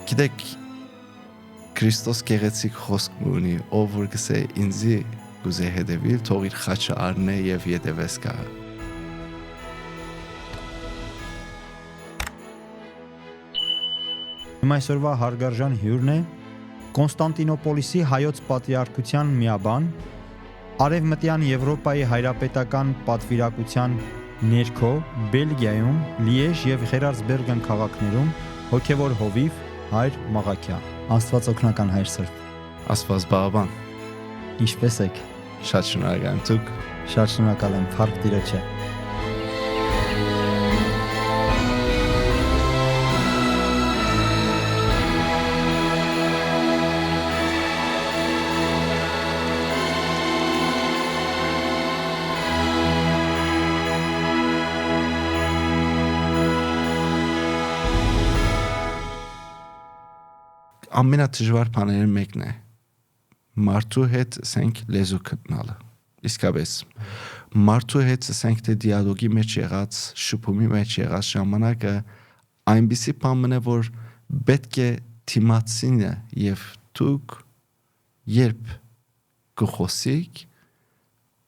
Գիտեք Քրիստոս գեղեցիկ խոսք ունի, ով որ գսե ինձի գուզե հետևիլ, թող իր խաչը առնե եւ յետևես գա։ Իմ այսօրվա հարգարժան հյուրն է Կոնստանտինոպոլիսի հայոց պատրիարքության միաբան, Արևմտյան Եվրոպայի հայրապետական պատվիրակության ներքո Բելգիայում, Լիեժ եւ Ղերարդսբերգեն քաղաքներում հոգևոր հովիվ Հայր Մաղաքյա։ Աստված օգնական Հայր Սրբ։ Աստված բաղբան։ Ինչպե՞ս եք։ Շատ շնորհակալ եմ դուք։ Շատ շնորհակալ եմ, Փառք Տիրոջը։ Ամենադժվար բաներից մեկն է մարդու հետ ասենք լեզու գտնալը։ Իսկապես մարդու հետ ասենք թե դիալոգի մեջ եղած, շփումի մեջ եղած ժամանակը այնպիսի բան է, որ պետք է թիմացինը եւ դուք երբ կխոսիկ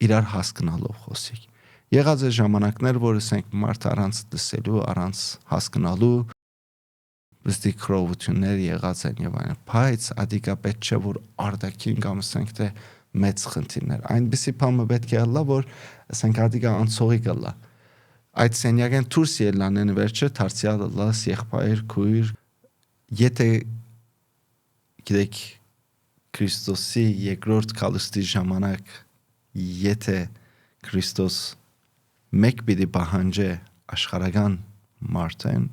իրար հասկանալով խոսիկ։ Եղած է ժամանակներ, որ ասենք մարդ առանց լսելու, առանց հասկանալու Ոստի քրովություններ եղած են եւ այլն, բայց ադիկա պետք չէ որ արդակին կամ ասենք թե մեծ խնդիրներ։ Այնպիսի բանը պետք է ալա, որ ասենք ադիկա անցողի գալա։ Այդ սենյակեն դուրս ելանեն վերջը դարձյալ լաս եղբայր քույր, եթե գիտեք Քրիստոսի երկրորդ կալստի ժամանակ, եթե Քրիստոս մեկ պիտի պահանջե աշխարհական մարդեն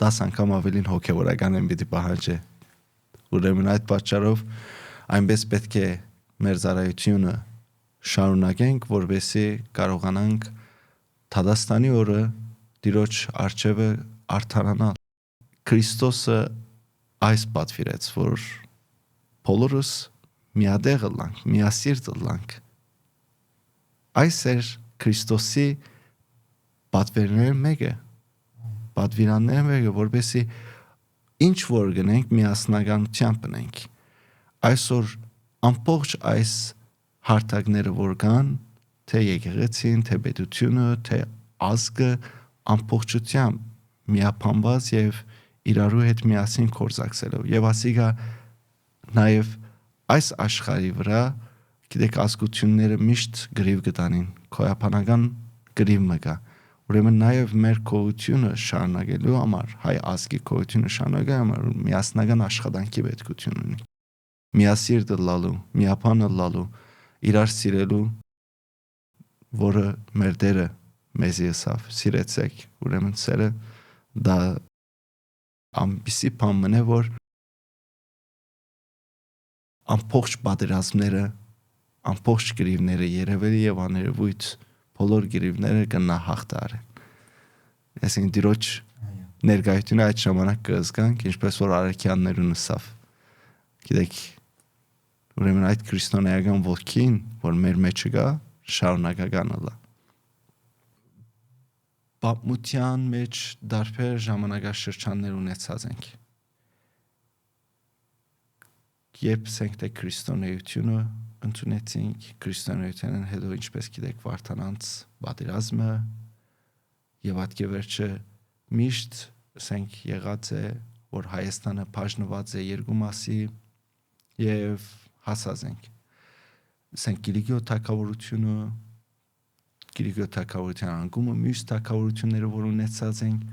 10 անգամ ավելին հոգևորական են պիտի պահանջե։ Ուրեմն այդ պատճառով այնպես պետք է մեր ծառայությունը շարունակենք, որովհետեւ կարողանանք Թադաստանի օրը Տիրոջ արչևը արդարանալ։ Քրիստոսը այս պատվիրեց, որ բոլորս միադեղ լանք, միասիրտ լանք։ Այս էր Քրիստոսի պատվերները մեկը։ Պատվիրանները մեկը, որպեսի ինչ որ գնենք միասնականությամբ բնենք։ Այսօր ամբողջ այս հարթակները որ կան, թե եկեղեցին, թե պետությունը, թե ազգը ամբողջությամբ միապանված եւ իրարու հետ միասին կորզակցելով։ Եվ ասիկա նաեւ այս աշխարհի վրա գիտեք ազգությունները միշտ գրիվ գտանին, քոյապանական գրիվ մկա։ Ուրեմն նաև մեր կողությունը շարունակելու համար, հայ ազգի կողությունը շարունակելու համար միասնական աշխատանքի պետքություն ունի։ Միասիրտ լալու, միապան լալու, իրար սիրելու, որը մեր Տերը մեզի ասավ, սիրեցեք, ուրեմն սերը դա ամբիսի բան է, որ ամբողջ պատերազմները, ամբողջ գրիվները երևելի եւ աներևույթ բոլոր գրիվները կնա հաղթարեն։ Այսինքն Տիրոջ ներկայությունը այդ ժամանակ կզգանք, ինչպես որ Արաքյաններուն ասավ։ Գիտեք, ուրեմն այդ քրիստոնեական ոգին, որ մեր մեջ կա, շարունակական է։ Պատմության մեջ դարբեր ժամանակաշրջաններ ունեցած ենք։ Երբ ասենք թե քրիստոնեությունը ընդունեցինք, քրիստոնեությանն հետո ինչպես գիտեք Վարդանանց պատերազմը եւ ատկե վերջը միշտ ասենք եղած է, որ Հայաստանը բաժնված է երկու մասի եւ հասած ենք։ Ասենք Կիլիկիո թագավորությունը, Կիլիկիո թագավորության անկումը, մյուս թագավորությունները որ ունեցած ենք,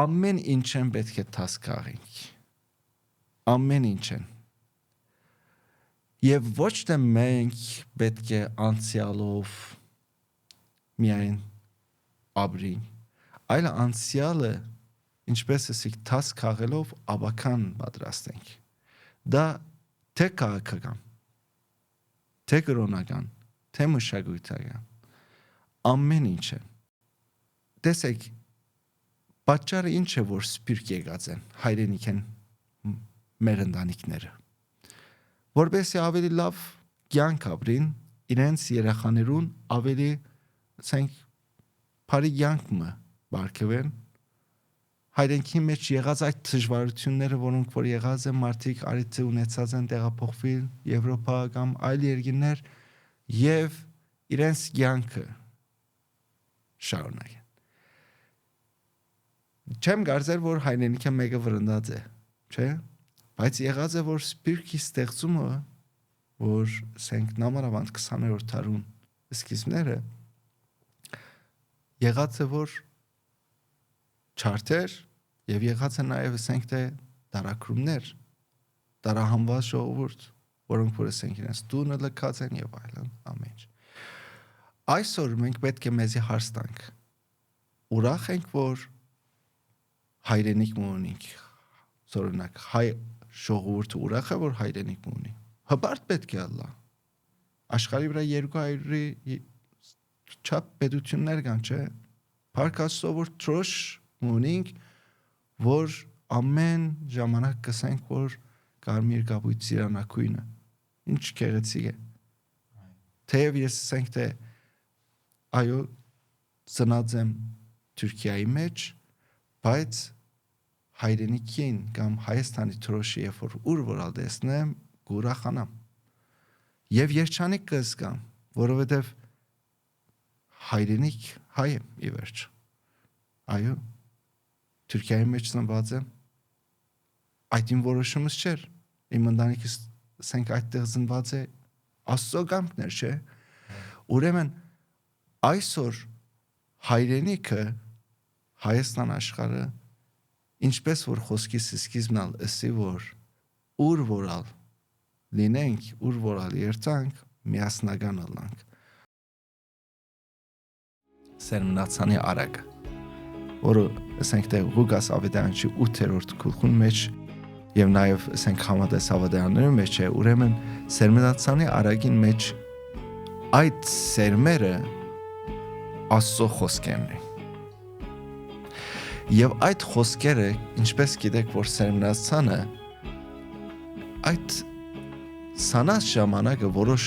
ամեն ինչն պետք է հասկանանք։ Ամեն ինչն Եվ ոչ թե մենք պետք է անցյալով միայն ապրենք, այլ անցյալը ինչպես ասիկ տաս քաղելով աբական պատրաստենք։ Դա թե քաղաքական, թե կրոնական, թե մշակութային, ամեն ինչ է։ Տեսեք, պատճառը ինչ է, որ սպիրկ եկած են, հայրենիք են մեր ընտանիքները։ Որպեսզի ավելի լավ կյանք ապրին, իրենց երեխաներուն ավելի ասենք բարի կյանք բարգեւեն, հայրենիքի մեջ եղած այդ դժվարությունները, որոնք որ եղած են, մարդիկ արիցը ունեցած են տեղափոխվել Եվրոպա կամ այլ երկրներ եւ իրենց կյանքը շարունակեն։ Չեմ կարծել, որ հայրենիքը մեկը վրընդած է, չէ՞։ Բայց եղած է, որ սպիրկի ստեղծումը, որ ասենք նամանավանդ 20-րդ դարուն սկիզբները եղած է, որ չարթեր եւ եղած է նաեւ ասենք թե դարակրումներ, դարահանված ժողովուրդ, որոնք որ ասենք իրենց տունը լքած են եւ այլն ամեն։ Այսօր մենք պետք է մեզի հարց տանք։ Ուրախ ենք, որ հայրենիք ունենք, օրինակ հայ ժողովուրդը ուրախ է, որ հայրենիք ունի։ Հբարտ պետք է ալլա։ Աշխարհի վրա 200-ի չափ պետություններ կան, չէ՞։ Փառքաստո որ թրոշ ունենք, որ ամեն ժամանակ կսենք, որ կարմիր կապույտ ծիրանակույնը ինչ գեղեցիկ է։ Թեև ես ասենք թե այո ծնած եմ Թուրքիայի մեջ, բայց հայրենիքին կամ Հայաստանի թրոշի երբ որ ուր որ ալտեսնեմ կուրախանամ եւ երջանիկ կզգամ, որովհետեւ հայրենիք հայ եմ ի վերջ։ Այո, Թուրքիայի մեջ ծնված եմ, այդ իմ որոշումս չէր, իմ ընտանիքս ասենք այդտեղ ծնված է Աստծո կամքն էր, չէ։ Ուրեմն այսօր հայրենիքը Հայաստան աշխարհը ինչպես որ խոսքիս սկիզբնալ ասի որ ուր որալ լինենք, ուր որալ երթանք, միասնական ալանք։ Սերմնացանի արագը, որը ասենք թե Ղուկաս Ավետարանչի 8-րդ գլխուն մեջ եւ նաեւ ասենք Համատես Ավետարանների մեջ է, ուրեմն Սերմնացանի արագին մեջ այդ սերմերը Աստծո խոսքերն են։ Եվ այդ խոսքերը, ինչպես գիտեք, որ Սերմնացանը այդ սանած ժամանակը որոշ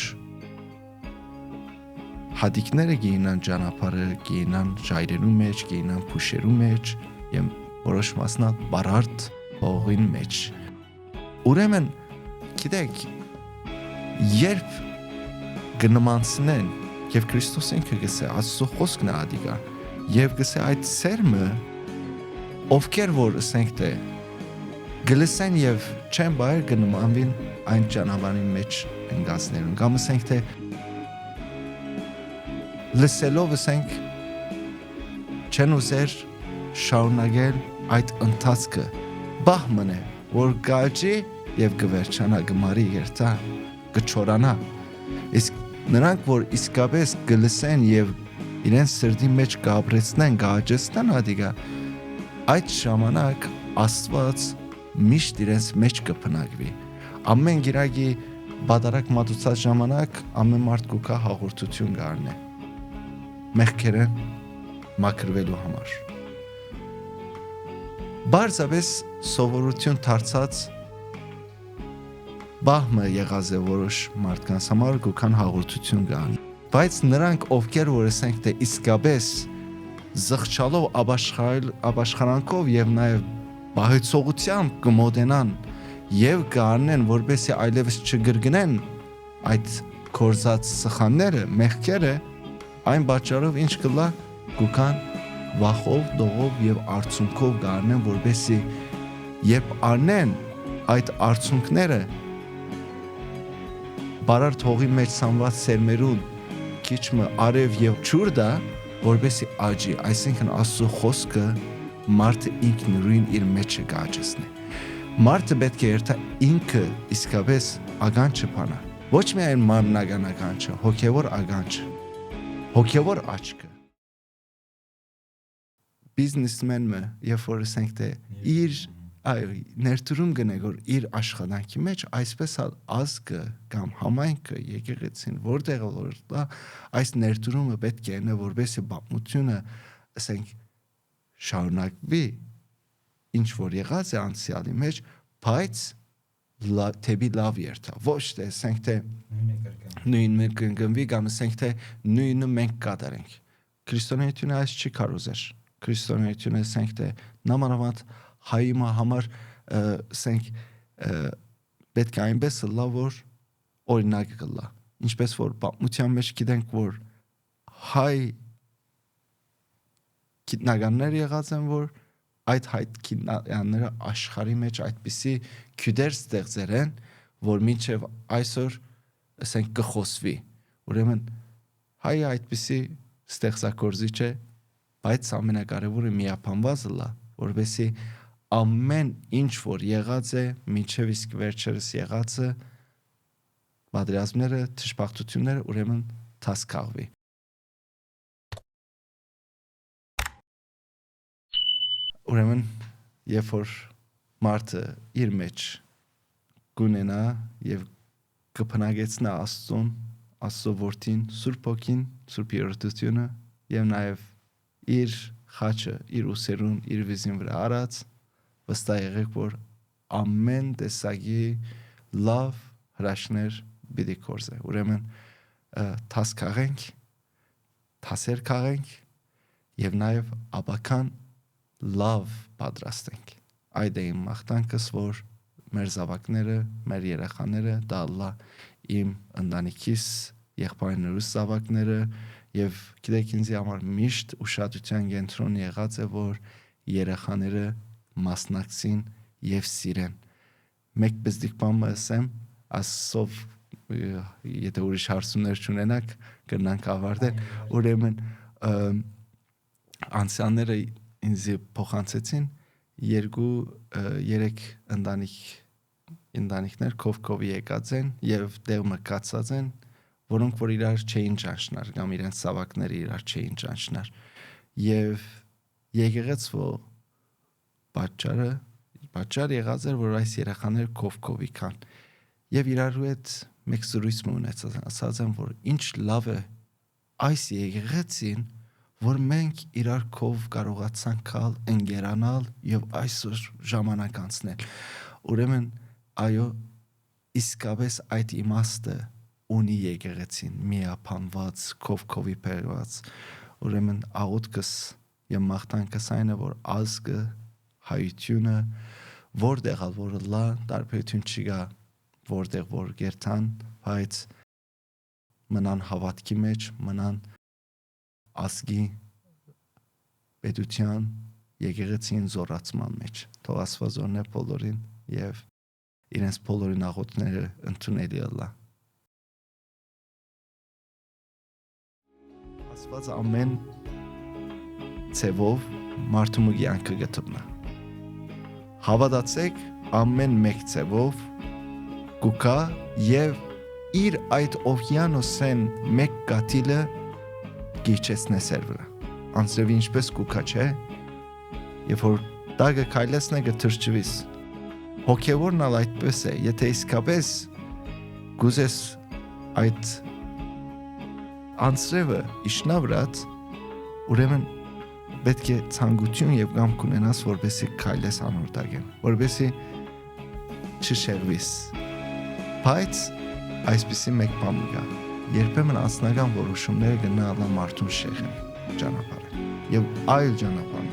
հատիկները գինան ճանապարհը, գինան ժայրերու մեջ, գինան փուշերու մեջ եւ որոշ մասնակ բարարդ հողին մեջ։ Ուրեմն գիտեք, երբ գնմանցնեն եւ Քրիստոս ինքը գսե Աստծո խոսքն է ադիգա եւ գսե այդ սերմը ովքեր որ ասենք թե գլսեն եւ չեն բայր գնմանվին այն ճանապարհի մեջ ընկածներուն կամ ասենք թե լսելով ասենք չեն ուզեր շարունակել այդ ընթացքը բահմն է որ գաճի եւ գվերջանա գմարի երթա գչորանա իսկ նրանք որ իսկապես գլսեն եւ իրենց սրտի մեջ գաբրեցնեն գաճեցնեն ադիգա այդ ժամանակ Աստված միշտ իրենց մեջ կփնակվի ամեն գիրագի բادرակ մատուցած ժամանակ ամեն մարդ կուքա հաղորդություն գարնե մեղքերը մաքրվելու համար բարձավես սովորություն դարձած բահմը եղած է որոշ մարդկանց համար կուքան հաղորդություն գան բայց նրանք ովքեր որ ասենք թե իսկապես զղջալով ապաշխարանքով եւ նաեւ բահեցողությամբ կմոտենան եւ գարնեն որպեսզի այլևս չգրգնեն այդ կորզած սխանները մեղքերը այն պատճառով ինչ կլա կուքան վախով դողով եւ արցունքով գարնեն որպեսզի երբ արնեն այդ արցունքները բարարդ հողի մեջ սանված սերմերուն քիչմը արև եւ ջուրդա որպեսզի աճի այսինքն Աստծո խոսքը մարդը ինքնուրույն իր մեջը գաճեցնի մարդը պետք է երթա ինքը իսկապես ագանչը բանա ոչ միայն մարմնական ագանչը հոգեվոր ագանչը հոգեվոր աչքը բիզնեսմենը երբ որ ասենք թե իր ներդրում գնե որ իր աշխատանքի մեջ այսպես ազգը կամ համայնքը եկեղեցին որտեղ որ դա այս ներդրումը պետք է նա որպեսզի բացությունը ասենք շարունակվի ինչ որ եղած է անցյալի մեջ բայց թեպի լավ երթա ոչ թե ասենք թե նույնը կընկնվի կամ ասենք թե նույնը մենք կատարենք քրիստոնեությունը այս չի կարոզեր քրիստոնեությունը ասենք թե նամանավանդ հայիմը համար սենք պետք է այնպես լա, որ օրինակ կլա, ինչպես որ պատմության մեջ գիտենք, որ հայ գիտնականներ եղած են, որ այդ հայտ գիտնականները աշխարհի մեջ այդպիսի քյուդեր ստեղծել են, որ մինչև այսօր ասենք կխոսվի, ուրեմն հայ այդպիսի ստեղծագործիչ է, բայց ամենակարևորը միապանված լա, որովհետեւ ամեն ինչ որ եղած է, մինչև իսկ վերջերս եղածը, պատերազմները, թշպախտությունները, ուրեմն թասկաղվի։ Ուրեմն, երբ որ մարդը իր մեջ գունենա եւ կփնագեցնա Աստծուն, Աստծո որդին, Սուրբ Հոգին, Սուրբ Երրորդությունը եւ նաեւ իր խաչը, իր ուսերուն, իր վիզին վրա արած, վստահ եղեք, որ ամեն տեսակի լավ հրաշքներ պիտի կորզե։ Ուրեմն թաս քաղենք, թասեր քաղենք եւ նաեւ աբական լավ պատրաստենք։ Այդ է իմ մաղթանքս, որ մեր զավակները, մեր երեխաները դա լա իմ ընտանիքիս, եղբայրներուս զավակները եւ գիտեք ինձ համար միշտ ուշադրության կենտրոն եղած է, որ երեխաները մասնակցին եւ սիրեն։ Մեկ բզդիկ բան ասեմ, ասով եթե ուրիշ հարցումներ չունենաք, կգնանք ավարտել։ Ուրեմն անցյալները ինձ փոխանցեցին 2-3 ընտանիքներ կովի եկած են եւ դեղ մկացած են, որոնք որ իրար չէին ճանչնար կամ իրենց սավակները իրար չէին ճանչնար եւ եկեղեցու պատճառ եղած էր, որ այս երեխաները կովի կան եւ իրարու հետ մեկ զրույց ունեցած, ասած են, որ ինչ լավ է այս եկեղեցին, որ մենք իրար կով կարողացանք կալ ընկերանալ եւ այսօր ժամանակ անցնել։ Ուրեմն այո, իսկապես այդ իմաստը ունի եկեղեցին, միապանված, կովի բերված։ Ուրեմն աղոթքս եւ մաղթանքս այն է, որ ազգը, հայությունը, որտեղ որ լա, տարբերություն չկա, որտեղ որ գերտան, բայց մնան հավատքի մեջ, մնան ազգի պետության եկեղեցին զորացման մեջ։ Թող Աստված օրհնե բոլորին եւ իրենց բոլորին աղոթքները ընդունելի լա։ Աստված ամեն ցևով մարդու կյանքը գտնա։ Հավատացեք, ամեն մեկ ցևով կուկա եւ իր այդ օվյանոսեն մեկ գաթիլը գիչեցնե սերվրա։ Անձրևի ինչպես կուկա չէ, երբ որ դագը քայլեսնե գթրջվիս։ Հոգևորն ալ այդպես է, եթե իսկապես գուզես այդ անձրևը իշնա վրաց, ուրեմն պետք է ցանկություն եւ կամք ունենաս, որպեսզի քայլես անոր դագեն, որպեսզի չշեղվիս։ Բայց այսպիսի մեկ բան կա, երբեմն անձնական որոշումները գնալա մարդուն շեղեն ճանապարհը եւ այլ ճանապարհ